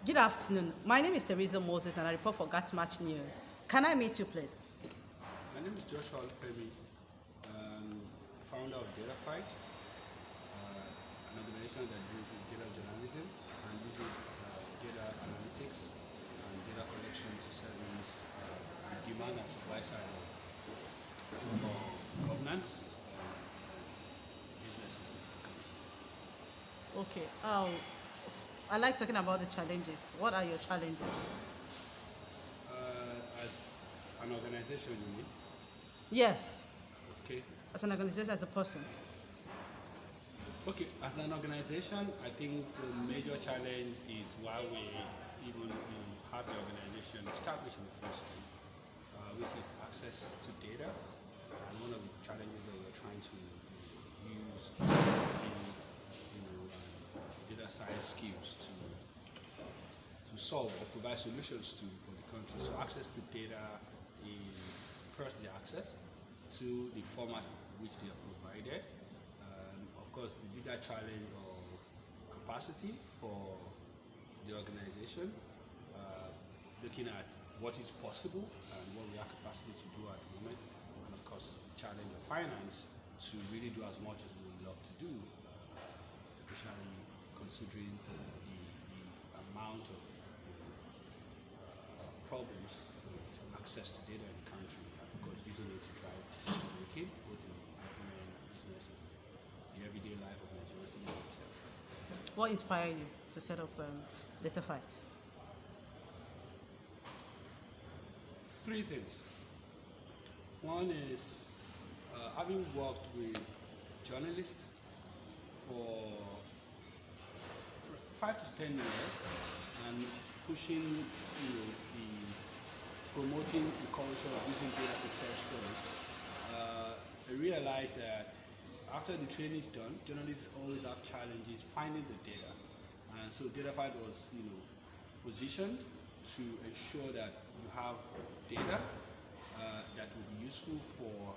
Good afternoon. My name is Teresa Moses and I report for Gatmatch News. Can I meet you, please? My name is Joshua Olufemi, founder of Dataphyte, an organization that deals with data journalism and uses data analytics and data collection to service the demand and supply side of governance and businesses. Okay. I like talking about the challenges. What are your challenges? As an organization, you mean? Yes, Okay. as an organization, as a person. Okay, as an organization, I think the major challenge is why we even have the organization established in the first place, which is access to data. And one of the challenges that we're trying to use data science skills to solve or provide solutions to for the country. So access to data in first the access to the format which they are provided. Of course, the bigger challenge of capacity for the organization, looking at what is possible and what we have capacity to do at the moment, and of course, the challenge of finance to really do as much as we would love to do, especially considering the amount of problems with access to data in the country, and of course, using it to drive decision making, both in the government, business, and the everyday life of Nigerians themselves. What inspired you to set up Dataphyte? Three things. One is having worked with journalists for 5 to 10 years and pushing, the promoting the culture of using data to tell stories. I realized that after the training is done, journalists always have challenges finding the data, and so Dataphyte was, positioned to ensure that you have data that will be useful for,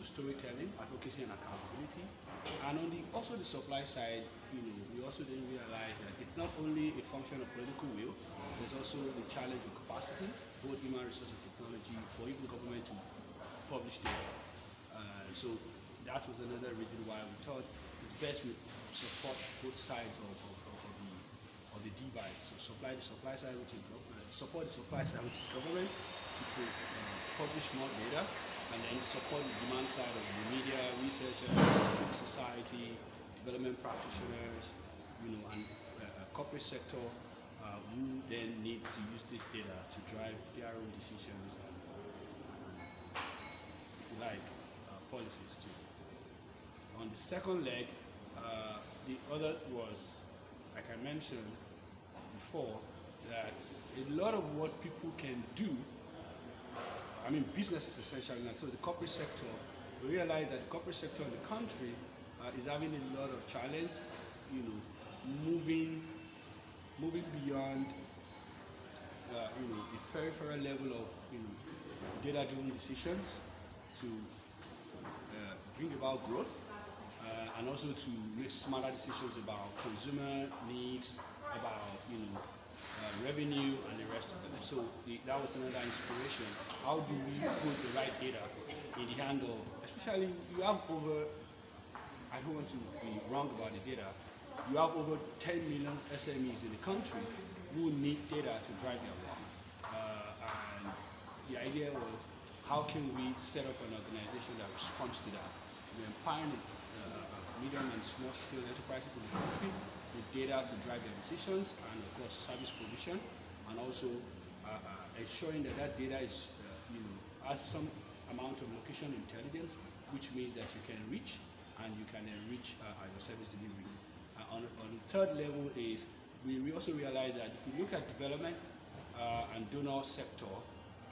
storytelling, advocacy, and accountability. And on also the supply side, we also didn't realize that it's not only a function of political will. There's also the challenge of capacity, both human resource and technology, for even government to publish data. So that was another reason why we thought it's best we support both sides of the divide. So support the supply side, which is government, to publish more data, and then support the demand side of the media, researchers, civil society, development practitioners, and corporate sector, who then need to use this data to drive their own decisions and if you like, policies too. On the second leg, the other was, like I mentioned before, that a lot of what people can do, businesses essentially, and so the corporate sector, we realize that the corporate sector in the country is having a lot of challenge, moving beyond, the peripheral level of, data-driven decisions to bring about growth, and also to make smarter decisions about consumer needs, about revenue, and the rest of them. So that was another inspiration. How do we put the right data in the hand of, especially you have over, I don't want to be wrong about the data, you have over 10 million SMEs in the country who need data to drive their work. And the idea was, how can we set up an organization that responds to that? We're empowering medium and small scale enterprises in the country with data to drive their decisions, and of course service provision, and also ensuring that data is, has some amount of location intelligence, which means that you can reach and you can enrich your service delivery. On the third level is, we also realize that if you look at development and donor sector,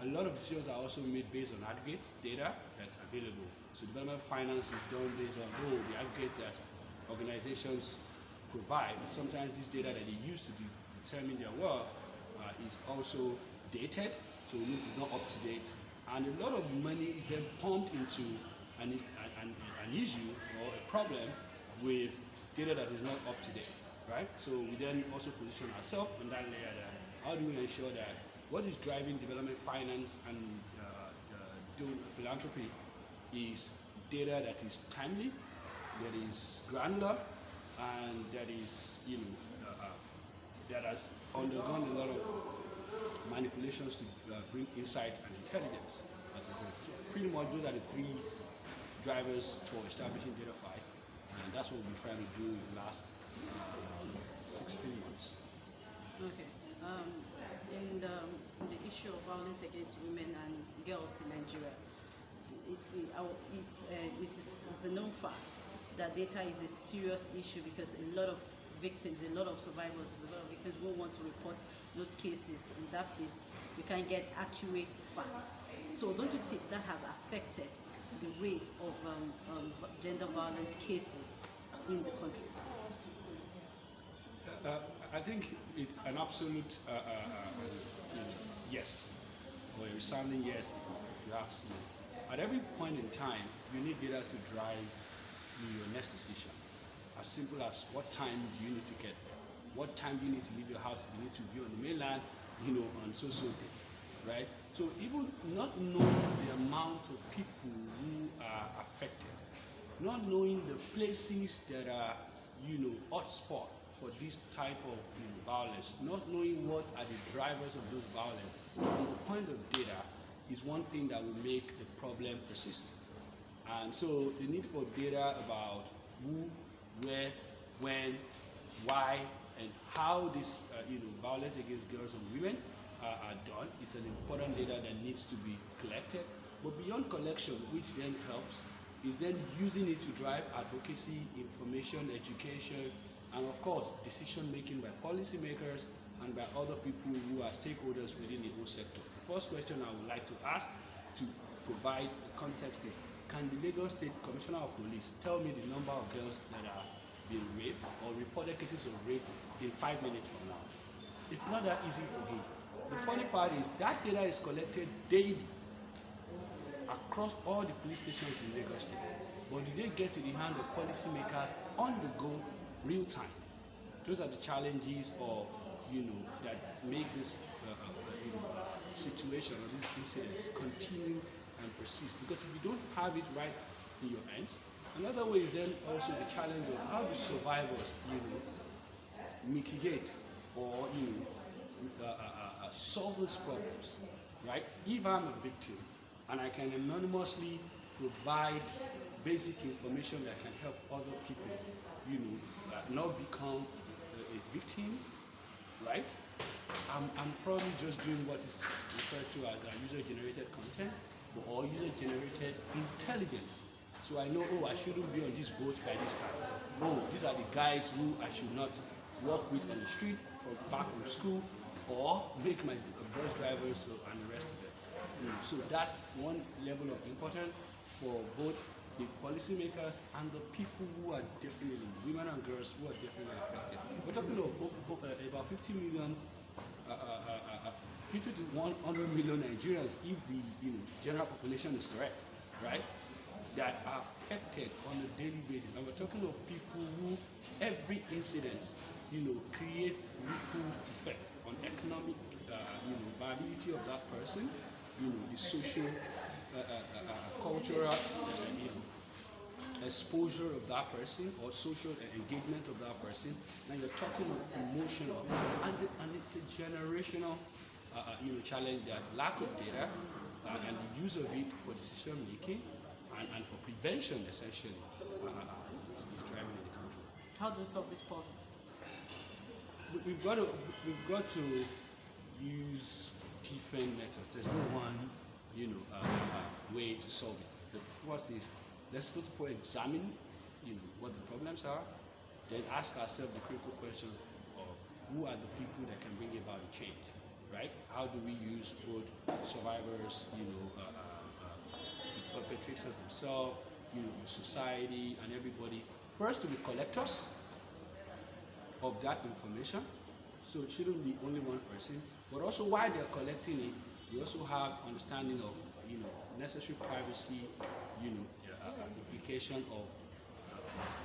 a lot of decisions are also made based on aggregates data that's available. So development finance is done based on the aggregates that organizations provide. Sometimes this data that they use to determine their work is also dated, so it means it's not up to date. And a lot of money is then pumped into an issue or a problem with data that is not up to date, right? So we then also position ourselves on that layer that how do we ensure that what is driving development finance and doing philanthropy is data that is timely, that is granular, and that is, that has undergone a lot of manipulations to bring insight and intelligence as a whole. So pretty much those are the three drivers for establishing Dataphyte, and that's what we've been trying to do in the last 16 months. Okay. In the issue of violence against women and girls in Nigeria, it's a known fact that data is a serious issue because a lot of victims, a lot of survivors, a lot of victims won't want to report those cases in that place. You can't get accurate facts. So don't you think that has affected the rate of gender violence cases in the country? I think it's an absolute yes, or a resounding yes if you ask me. At every point in time, you need data to drive your next decision. As simple as what time do you need to get there? What time do you need to leave your house? You need to be on the mainland, on so day, right? So even not knowing the amount of people who are affected, not knowing the places that are, hotspot for this type of violence, not knowing what are the drivers of those violence, from the point of data, is one thing that will make the problem persist. And so the need for data about who, where, when, why, and how this violence against girls and women are done, it's an important data that needs to be collected. But beyond collection, which then helps, is then using it to drive advocacy, information, education, and of course, decision making by policymakers and by other people who are stakeholders within the whole sector. The first question I would like to ask to provide context is, can the Lagos State Commissioner of Police tell me the number of girls that are being raped or reported cases of rape in 5 minutes from now? It's not that easy for him. The funny part is that data is collected daily across all the police stations in Lagos State. But do they get to the hand of policymakers on the go, real time? Those are the challenges of, that make this situation or these incidents continue and persist. Because if you don't have it right in your hands, another way is then also the challenge of how do survivors, mitigate or solve these problems, right? If I'm a victim and I can anonymously provide basic information that can help other people, not become a victim, right? I'm probably just doing what is referred to as user-generated content or user-generated intelligence. So I know, I shouldn't be on this boat by this time. These are the guys who I should not walk with on the street back from school, or make my bus drivers and the rest of them. So that's one level of importance for both the policymakers and the people who are definitely, women and girls who are definitely affected. We're talking about 50 million, 50 to 100 million Nigerians, if the general population is correct, right? That are affected on a daily basis. And we're talking of people who every incident, creates ripple effect on economic, viability of that person, the social, cultural, exposure of that person or social engagement of that person. Now you're talking of emotional and the generational, challenge that lack of data and the use of it for decision making and for prevention essentially is driving in the country. How do we solve this problem? We've got to use different methods. There's no one, way to solve it. First is, let's first of all examine, what the problems are, then ask ourselves the critical questions of who are the people that can bring about a change, right? How do we use both survivors, the perpetrators themselves, the society and everybody, first to be collectors of that information. So it shouldn't be only one person, but also while they're collecting it, they also have understanding of, necessary privacy, implication of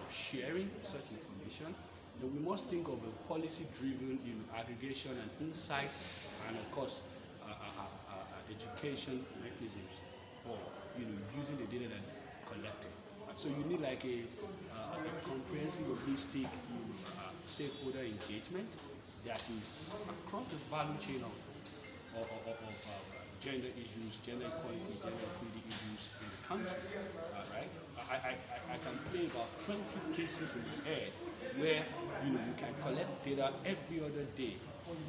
sharing such information, then we must think of a policy-driven, aggregation and insight, and of course, education mechanisms for using the data that is collected. So you need like a comprehensive, holistic, stakeholder engagement that is across the value chain of gender issues, gender equality, gender equity issues in the country. Right? I can play about 20 cases in the air where you can collect data every other day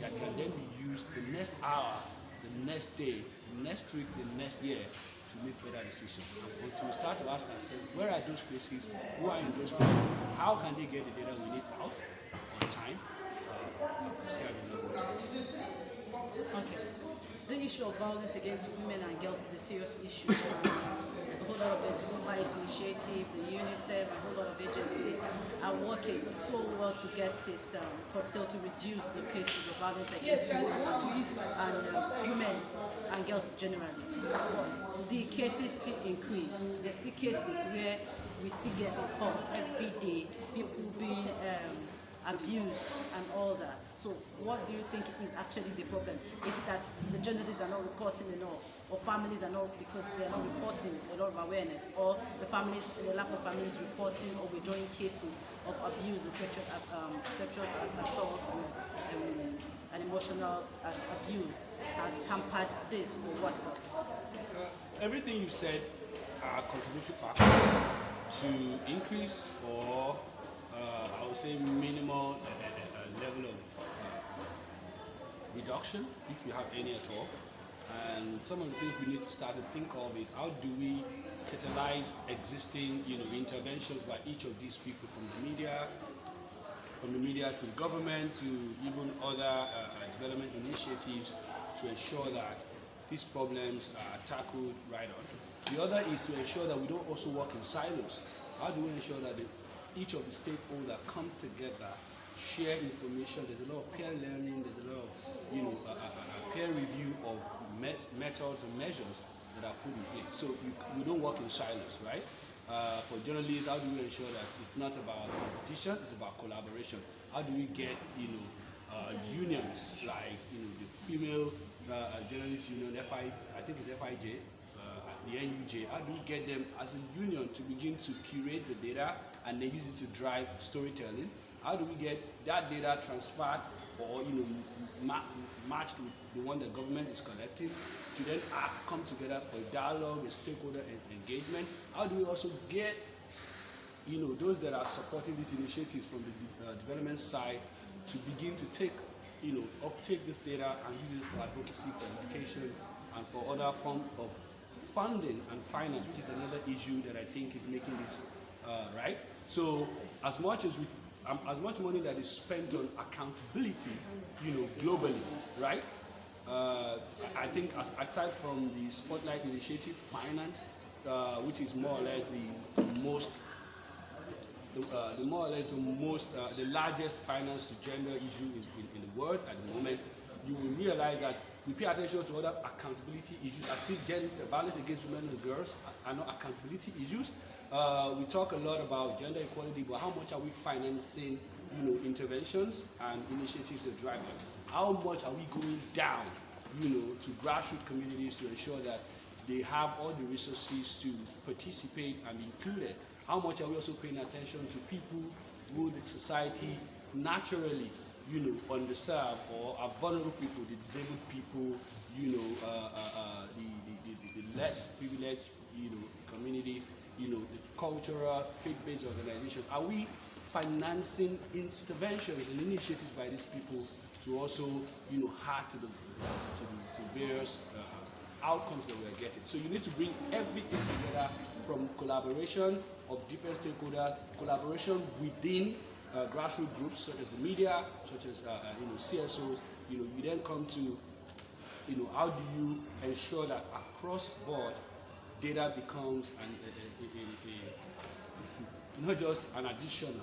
that can then be used the next hour, the next day, the next week, the next year to make better decisions. And until we start to ask ourselves, where are those places? Who are in those places? How can they get the data we need out on time? See how they know what to do. Okay. The issue of violence against women and girls is a serious issue. A whole lot of the Human Rights Initiative, the UNICEF, a whole lot of agencies are working so well to get it curtailed, to reduce the cases of violence against women and girls generally. The cases still increase. There's still cases where we still get reports every day, people being abused and all that. So what do you think is actually the problem? Is it that the journalists are not reporting enough, or families are not, because they are not reporting a lot of awareness, or the lack of families reporting or withdrawing cases of abuse and sexual assault and emotional abuse has hampered this, or what else? Everything you said are contributory factors to increase or I would say minimal level of reduction, if you have any at all. And some of the things we need to start to think of is how do we catalyze existing, interventions by each of these people, from the media to the government to even other development initiatives, to ensure that these problems are tackled right on. The other is to ensure that we don't also work in silos. How do we ensure that each of the stakeholders come together, share information? There's a lot of peer learning, there's a lot of peer review of methods and measures that are put in place. So we don't work in silos, right? For journalists, how do we ensure that it's not about competition, it's about collaboration? How do we get unions like the female journalists union, I think it's FIJ, the NUJ, how do we get them as a union to begin to curate the data and then use it to drive storytelling? How do we get that data transferred or matched with the one the government is collecting to then come together for a dialogue, a stakeholder engagement? How do we also get those that are supporting these initiatives from the development side to begin to uptake this data and use it for advocacy, for education, and for other forms of funding and finance, which is another issue that I think is making this right. So as much money that is spent on accountability, globally, right? I think aside from the Spotlight Initiative, finance, which is more or less the largest finance to gender issue in the world at the moment, you will realize that we pay attention to other accountability issues. As if violence against women and girls are not accountability issues. We talk a lot about gender equality, but how much are we financing, interventions and initiatives to drive them? How much are we going down, to grassroots communities to ensure that they have all the resources to participate and be included? How much are we also paying attention to people who the society naturally underserved or are vulnerable people, the disabled people, the less privileged, communities, the cultural, faith-based organizations? Are we financing interventions and initiatives by these people to also, add to the various outcomes that we are getting? So you need to bring everything together, from collaboration of different stakeholders, collaboration within grassroots groups such as the media, such as CSOs. You then come to how do you ensure that across board data becomes not just an additional,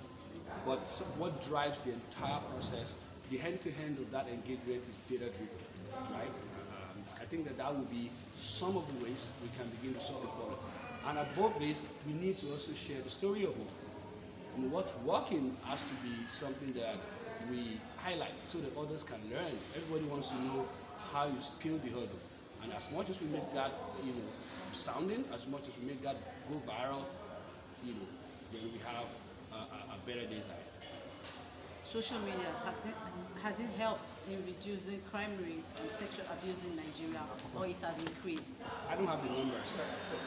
but what drives the entire process. The end-to-end of that engagement is data-driven, right? I think that will be some of the ways we can begin to solve the problem. And above this, we need to also share the story of hope. what's working has to be something that we highlight so that others can learn. Everybody wants to know how you scale the hurdle, and as much as we make that sounding, as much as we make that go viral, then we have a better days ahead. Social media has it helped in reducing crime rates and sexual abuse in Nigeria, or it has increased? I don't have the numbers,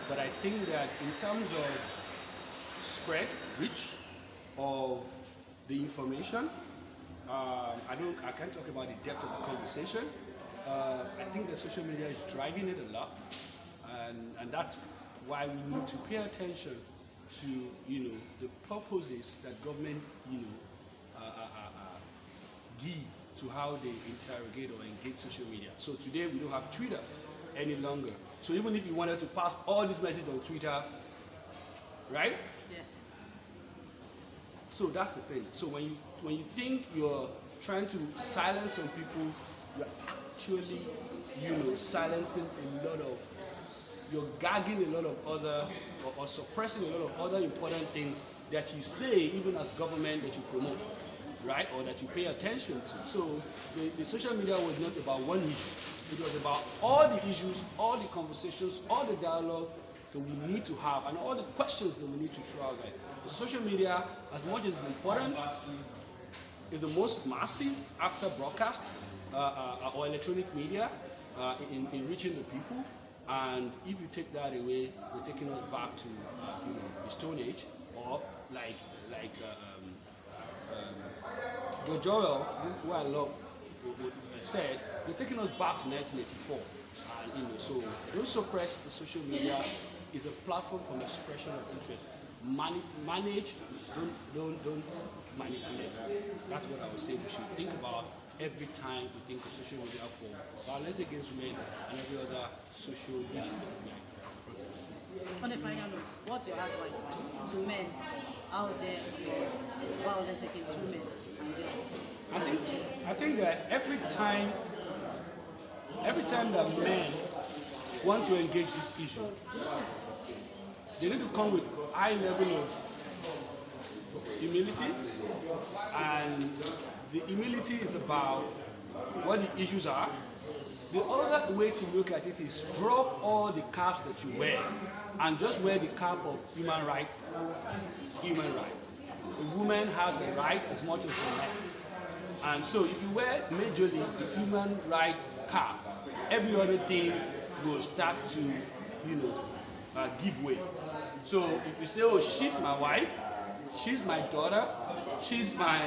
but I think that in terms of spread, reach of the information, I can't talk about the depth of the conversation. I think that social media is driving it a lot, and that's why we need to pay attention to the purposes that government give to how they interrogate or engage social media. So today we don't have Twitter any longer. So even if you wanted to pass all this message on Twitter, right? Yes. So that's the thing. So when you think you're trying to silence some people, you're actually silencing you're gagging a lot of other or suppressing a lot of other important things that you say even as government that you promote, right? Or that you pay attention to. So the social media was not about one issue. It was about all the issues, all the conversations, all the dialogue that we need to have, and all the questions that we need to throw out there. The social media, as much as it's important, is the most massive after broadcast or electronic media in reaching the people. And if you take that away, you're taking us back to the Stone Age, or like George Orwell, who I love, said, you're taking us back to 1984. And so don't suppress the social media. Is a platform for expression of interest. Manage, don't manipulate. That's what I would say we should think about every time we think of social media for violence against women and every other social issues that we are confronted with. On a final note, what's your advice to men out there about violence against women and girls? I think that every time that men want to engage this issue, they need to come with high level of humility, and the humility is about what the issues are. The other way to look at it is drop all the caps that you wear and just wear the cap of human right. Human right. A woman has a right as much as a man. And so if you wear majorly the human right cap, every other thing will start to, give way. So if you say, oh, she's my wife, she's my daughter, she's my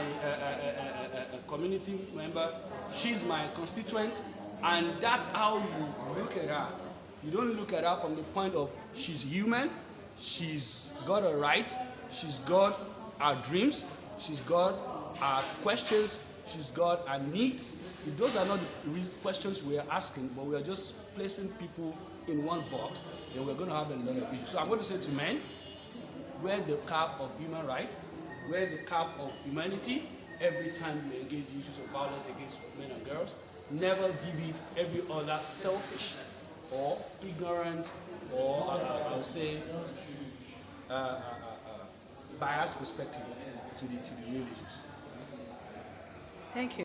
community member, she's my constituent, and that's how you look at her. You don't look at her from the point of she's human, she's got her rights, she's got her dreams, she's got her questions, she's got her needs. If those are not the questions we are asking, but we are just placing people in one box, then we're going to have a lot of issues. So I'm going to say to men, wear the cap of human right, wear the cap of humanity every time you engage in issues of violence against men and girls. Never give it every other selfish or ignorant or I would say biased perspective to the real issues. Thank you.